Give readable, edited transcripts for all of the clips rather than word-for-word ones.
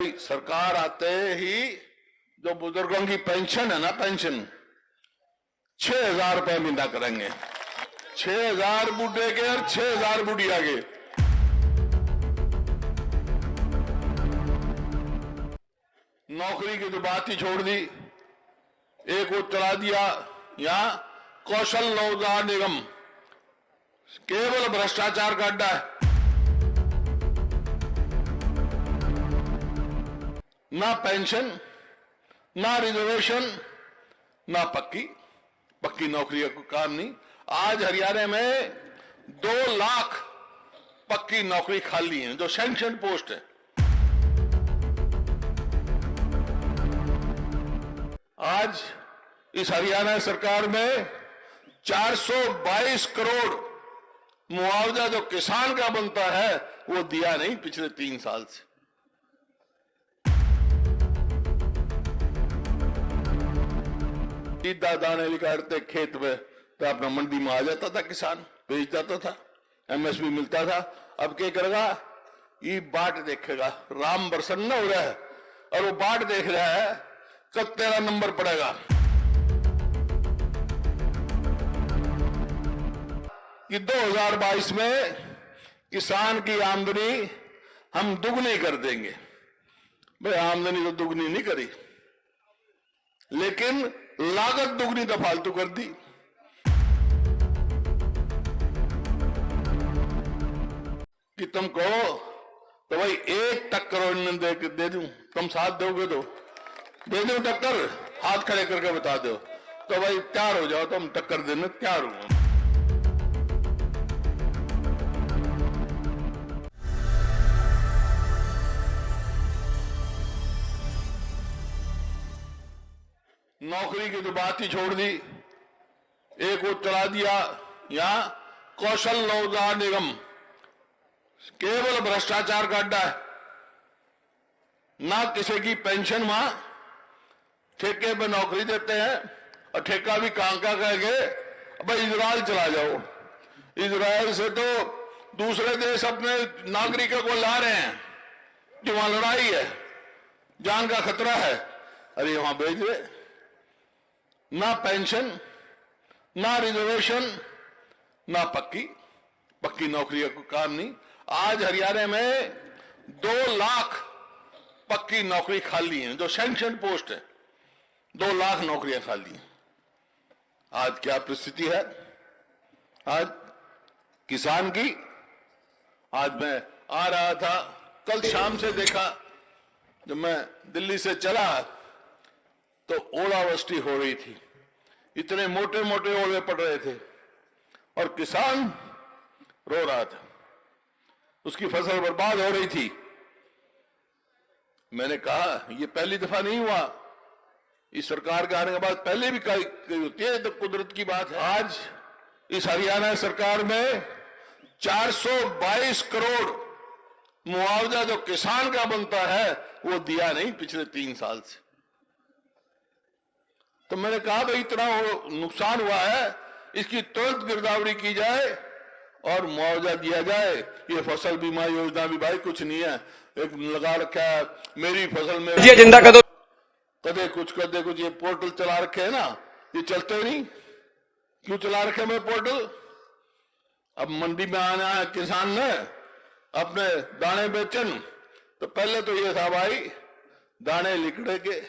भाई सरकार आते ही जो बुजुर्गों की पेंशन है ना, पेंशन 6,000 रुपए महीना करेंगे। 6,000 बूढ़े के और 6,000 बुढ़िया के। नौकरी की तो बात ही छोड़ दी, एक वो चला दिया यहां कौशल रोजगार निगम, केवल भ्रष्टाचार का अड्डा है। ना पेंशन, ना रिजर्वेशन, ना पक्की नौकरी का काम नहीं। आज हरियाणा में 2 लाख पक्की नौकरी खाली है, जो सैंक्शन पोस्ट है। आज इस हरियाणा सरकार में 422 करोड़ मुआवजा जो किसान का बनता है वो दिया नहीं पिछले 3 साल से। सीधा दाने निकालते खेत में तो अपना मंडी में आ जाता था, किसान बेच जाता था, एमएसपी मिलता था। अब क्या करेगा, ये बाट देखेगा, राम प्रसन्न हो रहा है और वो बाट देख रहा है कब तेरा नंबर पड़ेगा। कि 2022 में किसान की आमदनी हम दुगनी कर देंगे। भाई आमदनी तो दुगनी नहीं करी, लेकिन लागत दुगनी तो फालतू कर दी। कि तुम कहो तो भाई 1 टक्कर दे दूं, तुम साथ दोगे तो दे दूं टक्कर, हाथ खड़े करके बता दो तो भाई तैयार हो जाओ, तुम टक्कर देने तैयार हो। नौकरी की तो बात ही छोड़ दी, एक वो चला दिया यहां कौशल रोजगार निगम, केवल भ्रष्टाचार का अड्डा है। ना किसी की पेंशन, वहां ठेके पे नौकरी देते हैं और ठेका भी कहां का कहेंगे, भाई इजराइल चला जाओ। इजराइल से तो दूसरे देश अपने नागरिकों को ला रहे हैं कि वहां लड़ाई है, जान का खतरा है, अरे वहां भेज रहे। ना पेंशन, ना रिजर्वेशन, ना पक्की नौकरी का काम नहीं। आज हरियाणा में 2 लाख पक्की नौकरी खाली है, जो सैंक्शन पोस्ट है। 2 लाख नौकरियां खाली हैं। आज क्या परिस्थिति है आज किसान की। आज मैं आ रहा था, कल शाम से देखा, जब मैं दिल्ली से चला तो ओलावृष्टि हो रही थी, इतने मोटे मोटे ओले पड़ रहे थे और किसान रो रहा था, उसकी फसल बर्बाद हो रही थी। मैंने कहा ये पहली दफा नहीं हुआ, इस सरकार के आने के बाद पहले भी कई होती है, तो कुदरत की बात है। आज इस हरियाणा सरकार में 422 करोड़ मुआवजा जो किसान का बनता है वो दिया नहीं पिछले 3 साल से। तो मैंने कहा भाई इतना नुकसान हुआ है, इसकी तुरंत गिरदावरी की जाए और मुआवजा दिया जाए। ये फसल बीमा योजना भी भाई कुछ नहीं है, एक लगा रखा है मेरी फसल में एजेंडा का, कदे कुछ ये पोर्टल चला रखे है ना, ये चलते नहीं। क्यों चला रखे मैं पोर्टल? अब मंडी में आना है किसान ने अपने दाने बेचन, तो पहले तो ये था भाई दाने लिकड़े के,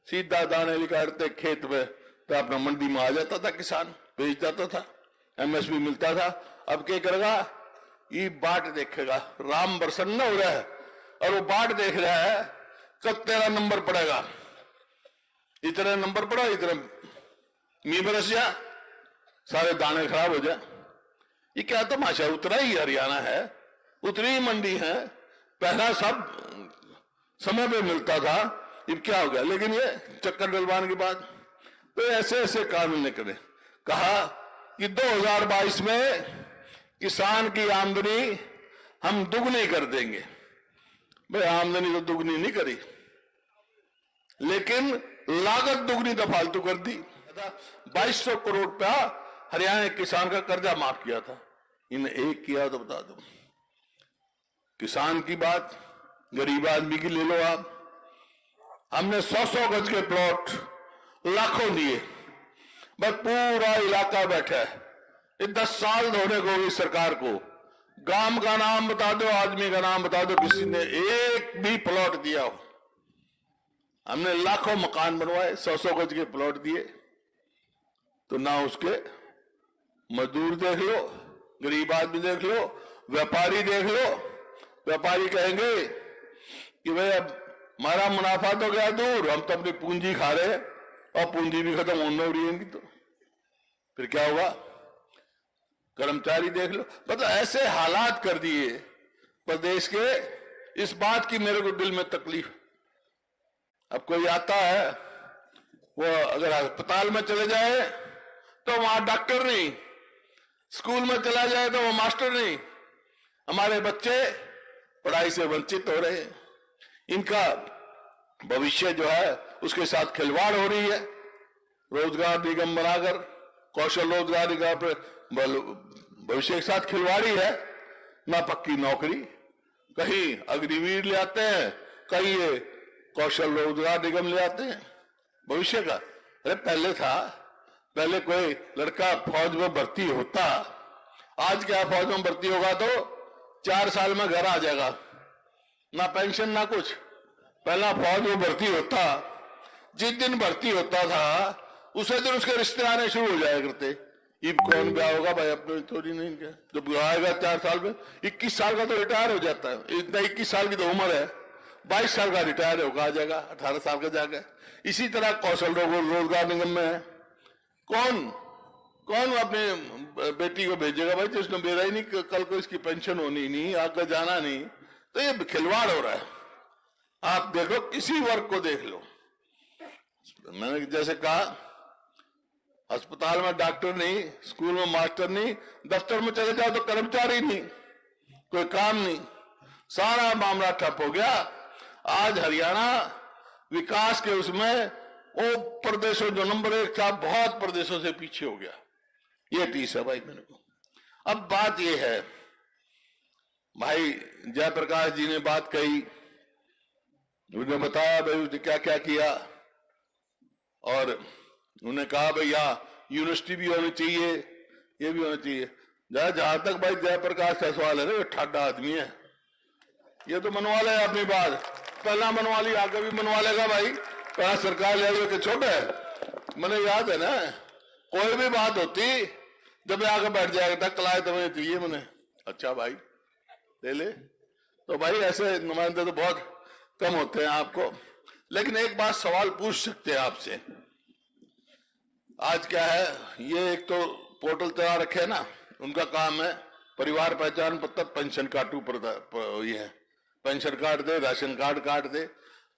सीधा दाने निकालते खेत में तो अपना मंडी में आ जाता था, किसान बेच जाता था, एमएसपी मिलता था। अब क्या करेगा, ये बाट देखेगा, राम प्रसन्न हो रहा है और वो बाट देख रहा है कब तेरा नंबर पड़ेगा। इतने नंबर पड़ा, इतने मी बरस जा, सारे दाने खराब हो जाए। ये क्या तमाशा, उतना ही हरियाणा है, उतनी ही मंडी है, पहला सब समय पे मिलता था, ये क्या हो गया। लेकिन ये चक्कर डलवाने के बाद तो ऐसे कानून निकले। कहा कि 2022 में किसान की आमदनी हम दुगनी कर देंगे। भाई आमदनी तो दुगनी नहीं करी, लेकिन लागत दुगनी तो फालतू कर दी। 2200 करोड़ रुपया हरियाणा के किसान का कर्जा माफ किया था, इन्हें एक किया तो बता दो। किसान की बात गरीब आदमी की ले लो आप। हमने 100-100 गज के प्लॉट लाखों दिए, बस पूरा इलाका बैठा है। ये 10 साल होने को हुई सरकार को। गांव का नाम बता दो, आदमी का नाम बता दो, किसी ने एक भी प्लॉट दिया हो। हमने लाखों मकान बनवाए, 100-100 गज के प्लॉट दिए, तो ना उसके मजदूर देख लो, गरीब आदमी देख लो, व्यापारी देख लो। व्यापारी कहेंगे कि भाई अब हमारा मुनाफा तो गया दूर, हम तो अपनी पूंजी खा रहे हैं और पूंजी भी खत्म होने हो रही है, तो फिर क्या होगा? कर्मचारी देख लो। मतलब ऐसे हालात कर दिए प्रदेश के, इस बात की मेरे को दिल में तकलीफ। अब कोई आता है, वो अगर अस्पताल में चले जाए तो वहां डॉक्टर नहीं, स्कूल में चला जाए तो वो मास्टर नहीं। हमारे बच्चे पढ़ाई से वंचित हो रहे हैं, इनका भविष्य जो है उसके साथ खिलवाड़ हो रही है। रोजगार निगम बनाकर, कौशल रोजगार निगम पर भविष्य के साथ खिलवाड़ी है। ना पक्की नौकरी, कहीं अग्निवीर ले आते हैं, कहीं ये कौशल रोजगार निगम ले आते हैं भविष्य का। अरे पहले था, पहले कोई लड़का फौज में भर्ती होता, आज क्या फौज में भर्ती होगा तो 4 साल में घर आ जाएगा, ना पेंशन ना कुछ। पहला फौज में भर्ती होता, जिस दिन भर्ती होता था उसे दिन उसके रिश्ते आने शुरू हो जाया करते। ये कौन ब्याह होगा भाई, अपने थोड़ी नहीं क्या, जब आएगा 4 साल में, 21 साल का तो रिटायर हो जाता है। इतना 21 साल की तो उम्र है, 22 साल का रिटायर होगा, आ जाएगा 18 साल का जाकर। इसी तरह कौशल रोजगार निगम में है। कौन अपने बेटी को भेजेगा भाई, जिसने भेजा ही नहीं, कल को इसकी पेंशन होनी नहीं, आगे जाना नहीं, तो ये खिलवाड़ हो रहा है। आप देखो, किसी वर्ग को देख लो। मैंने जैसे कहा, अस्पताल में डॉक्टर नहीं, स्कूल में मास्टर नहीं, दफ्तर में चले जाओ तो कर्मचारी नहीं, कोई काम नहीं, सारा मामला ठप हो गया। आज हरियाणा विकास के उसमें वो प्रदेशों जो नंबर 1 था, बहुत प्रदेशों से पीछे हो गया। ये टीस है भाई मेरे को। अब बात ये है भाई, जयप्रकाश जी ने बात कही, उन्होंने बताया भाई उसने क्या क्या किया, और उन्होंने कहा भैया यूनिवर्सिटी भी होनी चाहिए, ये भी होना चाहिए। जहां तक भाई जयप्रकाश का सवाल है ना, ये ठाडा आदमी है, ये तो मनवा ले अपनी बात, पहला मनवा ली, आगे भी मनवा लेगा भाई। कहा सरकार ले आई कि छोटा है। मैंने याद है ना, कोई भी बात होती जब आगे बैठ जाएगा, कलाए तो मैंने चाहिए, मैंने अच्छा भाई ले ले। तो भाई ऐसे नुमाइंदे तो बहुत कम होते हैं आपको। लेकिन एक बात सवाल पूछ सकते हैं आपसे, आज क्या है, ये एक तो पोर्टल चला रखे है ना, उनका काम है परिवार पहचान पत्र, पेंशन कार्ड ऊपर ये है, पेंशन कार्ड दे, राशन कार्ड काट दे।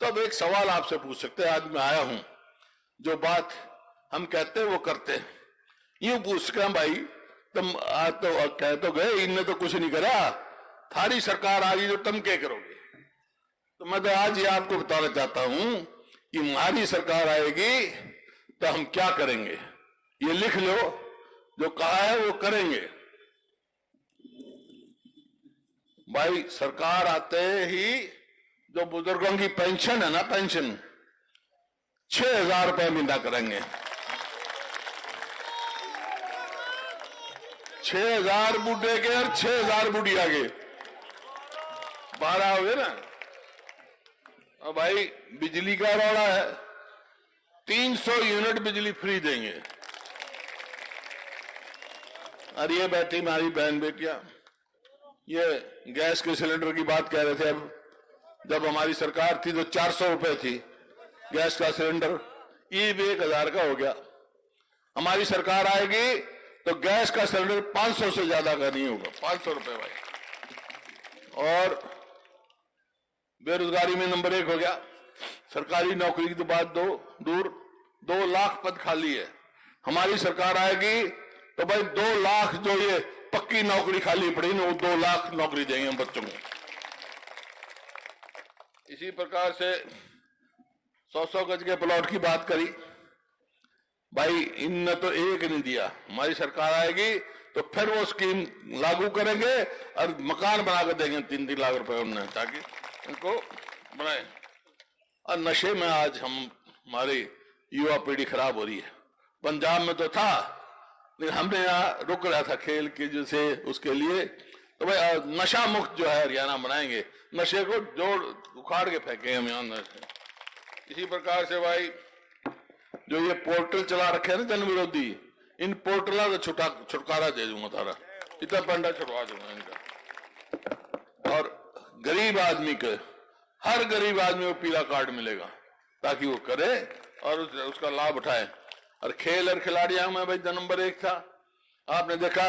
तो अब एक सवाल आपसे पूछ सकते हैं, आज मैं आया हूं, जो बात हम कहते हैं वो करते हैं, यूं पूछ सके भाई तुम आज तो कह तो गए, इनने तो कुछ नहीं करा, थारी सरकार आ गई जो तुम क्या करोगे। तो मैं तो आज ये आपको बताना चाहता हूं कि हमारी सरकार आएगी तो हम क्या करेंगे, ये लिख लो, जो कहा है वो करेंगे। भाई सरकार आते ही जो बुजुर्गों की पेंशन है ना, पेंशन 6,000 रुपए महीना करेंगे। 6,000 बूढ़े के और 6,000 बुढ़िया के 12 हो गए ना। और भाई बिजली का रौला है, 300 यूनिट बिजली फ्री देंगे। और ये बैठी हमारी बहन बेटियां, ये गैस के सिलेंडर की बात कह रहे थे। अब जब हमारी सरकार थी तो 400 रुपए थी गैस का सिलेंडर, ये भी 1,000 का हो गया। हमारी सरकार आएगी तो गैस का सिलेंडर 500 से ज्यादा का नहीं होगा, 500 रुपए भाई। और बेरोजगारी में नंबर 1 हो गया। सरकारी नौकरी की तो बात दूर, 2 लाख पद खाली है। हमारी सरकार आएगी तो भाई 2 लाख जो ये पक्की नौकरी खाली पड़ी ना, वो 2 लाख नौकरी देंगे हम बच्चों को। इसी प्रकार से 100-100 गज के प्लॉट की बात करी, भाई इनने तो एक नहीं दिया। हमारी सरकार आएगी तो फिर वो स्कीम लागू करेंगे और मकान बना कर देंगे 3-3 लाख रुपए उन्हें, ताकि इनको बनाए। और नशे में आज हमारी युवा पीढ़ी खराब हो रही है। पंजाब में तो था, लेकिन हमने यहाँ रुक रहा था खेल के जैसे उसके लिए, तो भाई नशा मुक्त जो है हरियाणा बनाएंगे, नशे को जोड़ उखाड़ के फेंके हम यहाँ नशे। इसी प्रकार से भाई जो ये पोर्टल चला रखे हैं ना जन विरोधी, इन पोर्टलों का छुटकारा दे दूंगा तारा, इतना पंडा छुड़वा दूंगा इनका। और गरीब आदमी के, हर गरीब आदमी को पीला कार्ड मिलेगा ताकि वो करे और उसका लाभ उठाए। और खेल और खिलाड़ियों में भाई नंबर 1 था। आपने देखा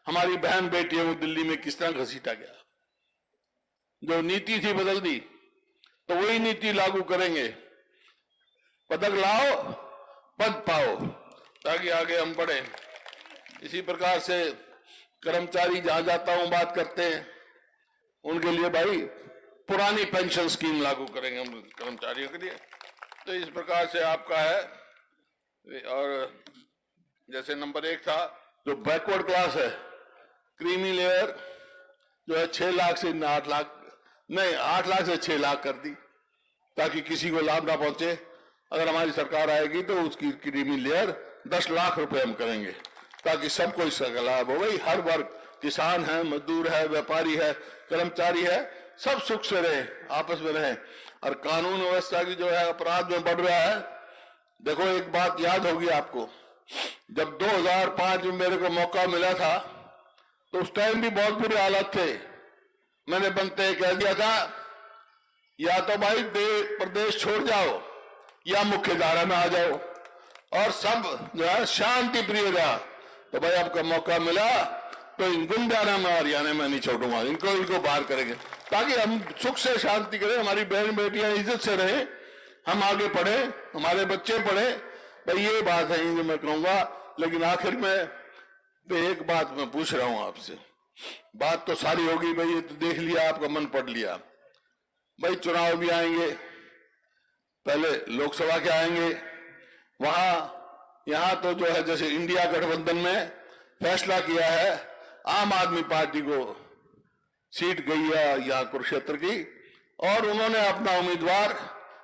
हमारी बहन बेटियों को दिल्ली में किस तरह घसीटा गया। जो नीति थी बदल दी, तो वही नीति लागू करेंगे, पदक लाओ पद पाओ, ताकि आगे हम बढ़े। इसी प्रकार से कर्मचारी जहां जाता हूं बात करते हैं, उनके लिए भाई पुरानी पेंशन स्कीम लागू करेंगे हम कर्मचारियों के लिए। तो इस प्रकार से आपका है। और जैसे नंबर 1 था, जो बैकवर्ड क्लास है, क्रीमी लेयर जो है 6 लाख से 8 लाख, नहीं 8 लाख से 6 लाख कर दी, ताकि किसी को लाभ ना पहुंचे। अगर हमारी सरकार आएगी तो उसकी क्रीमी लेयर 10 लाख रुपए हम करेंगे, ताकि सबको इसका लाभ हो। भाई हर वर्ग, किसान है, मजदूर है, व्यापारी है, कर्मचारी है, सब सुख से रहे, आपस में रहे। और कानून व्यवस्था की जो है अपराध में बढ़ रहा है। देखो एक बात याद होगी आपको, जब 2005 में मेरे को मौका मिला था, तो उस टाइम भी बहुत बुरे हालात थे। मैंने बनते ही कह दिया था, या तो भाई प्रदेश छोड़ जाओ या मुख्य धारा में आ जाओ, और सब जो है शांति प्रिय रहा। तो भाई आपका मौका मिला तो इन गुंडाना में हरियाणा में नहीं छोड़ूंगा, इनको बाहर करेंगे, ताकि हम सुख से शांति करें, हमारी बहन बेटियां इज्जत से रहें, हम आगे पढ़े, हमारे बच्चे पढ़े। भाई ये बात है जो मैं कहूंगा। लेकिन आखिर में तो एक बात मैं पूछ रहा हूं आपसे, बात तो सारी होगी भाई, ये तो देख लिया, आपका मन पढ़ लिया। भाई चुनाव भी आएंगे, पहले लोकसभा के आएंगे, यहां तो जो है जैसे इंडिया गठबंधन में फैसला किया है, आम आदमी पार्टी को सीट गई है यहाँ कुरुक्षेत्र की, और उन्होंने अपना उम्मीदवार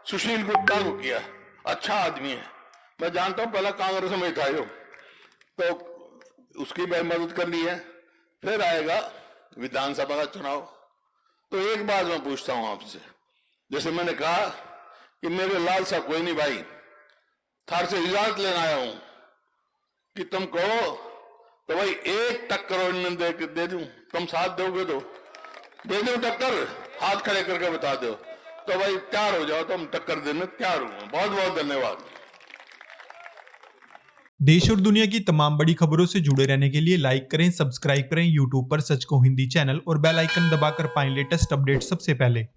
सुशील गुप्ता को किया। अच्छा आदमी है, मैं जानता हूं, पहला कांग्रेस में था यो, तो उसकी भी मदद करनी है। फिर आएगा विधानसभा का चुनाव। तो एक बात मैं पूछता हूं आपसे, जैसे मैंने कहा कि मेरे लाल सा कोई नहीं भाई, थार से इजाजत लेना आया हूं कि तुम कहो तो भाई 1 टक्कर दे दूं, तुम साथ दोगे तो दे दूं टक्कर, हाथ खड़े करके बता दो, तो भाई तैयार हो जाओ, तुम टक्कर देने तैयार हो। बहुत बहुत धन्यवाद। देश और दुनिया की तमाम बड़ी खबरों से जुड़े रहने के लिए लाइक करें, सब्सक्राइब करें यूट्यूब पर सच को हिंदी चैनल, और बेल आइकन दबाकर पाएं लेटेस्ट अपडेट सबसे पहले।